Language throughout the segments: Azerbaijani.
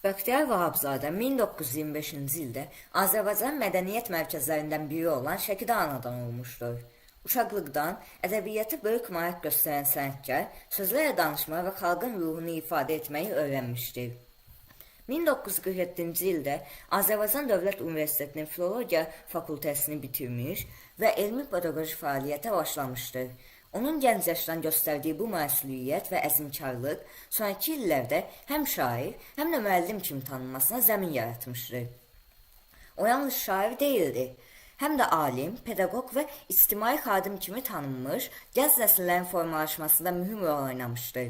Bəxtiyar Vahabzadə 1925-ci ildə Azərbaycan mədəniyyət mərkəzlərindən biri olan Şəkidə anadan olmuşdur. Uşaqlıqdan ədəbiyyata böyük maraq göstərən sənətkar sözlərlə danışmağı və xalqın ruhunu ifadə etməyi öyrənmişdir. 1947-ci ildə Azərbaycan Dövlət Universitetinin Filologiya fakültəsini bitirmiş və elmi pedaqoji fəaliyyətə başlamışdır. Onun gənc yaşdan göstərdiyi bu məsuliyyət və əzmkarlıq sonraki illərdə həm şair, həm də müəllim kimi tanınmasına zəmin yaratmışdır. O yalnız şair deyildi, həm də alim, pedaqoq və ictimai xadim kimi tanınmış, gənc nəsillərin formalaşmasında mühüm rol oynamışdır.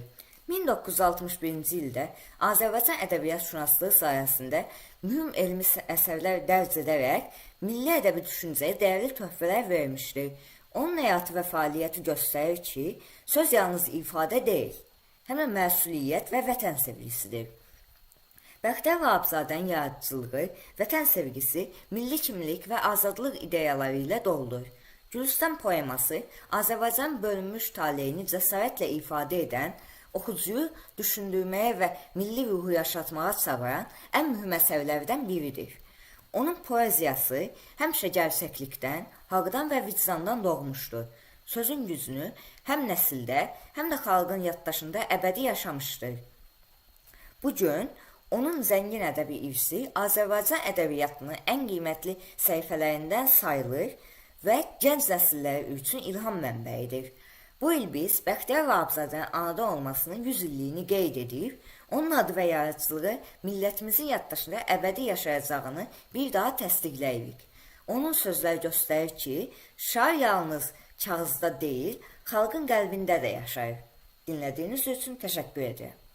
1961-ci ildə Azərbaycan ədəbiyyatşünaslığı sayəsində mühüm elmi əsərlər dərc edərək milli ədəbi düşüncəyə dəyərli töhfələr vermişdir. Onun həyatı və fəaliyyəti göstərir ki, söz yalnız ifadə deyil, həm də məsuliyyət və vətən sevgisidir. Bəxtiyar Vahabzadənin yaradıcılığı, vətən sevgisi, milli kimlik və azadlıq ideyaları ilə doludur. Gülüstan poeması Azərbaycan bölünmüş taleyini cəsarətlə ifadə edən, oxucuyu düşündürməyə və milli ruhu yaşatmağa çağıran ən mühüm əsərlərdən biridir. Onun poeziyası həmişə gerçəklikdən, haqdan və vicdandan doğmuşdur. Sözün gücünü həm nəsildə, həm də xalqın yaddaşında əbədi yaşamışdır. Bugün onun zəngin ədəbi irsi Azərbaycan ədəbiyyatının ən qiymətli səhifələrindən sayılır və gənc nəsilləri üçün ilham mənbəyidir. Bu il biz Bəxtiyar Vahabzadənin anadan olmasının 100 illiyini qeyd edib, onun adı və yaradıcılığı millətimizin yaddaşında əbədi yaşayacağını bir daha təsdiqləyirik. Onun sözləri göstərir ki, şair yalnız kağızda deyil, xalqın qəlbində də yaşayır. Dinlədiyiniz üçün təşəkkür edirəm.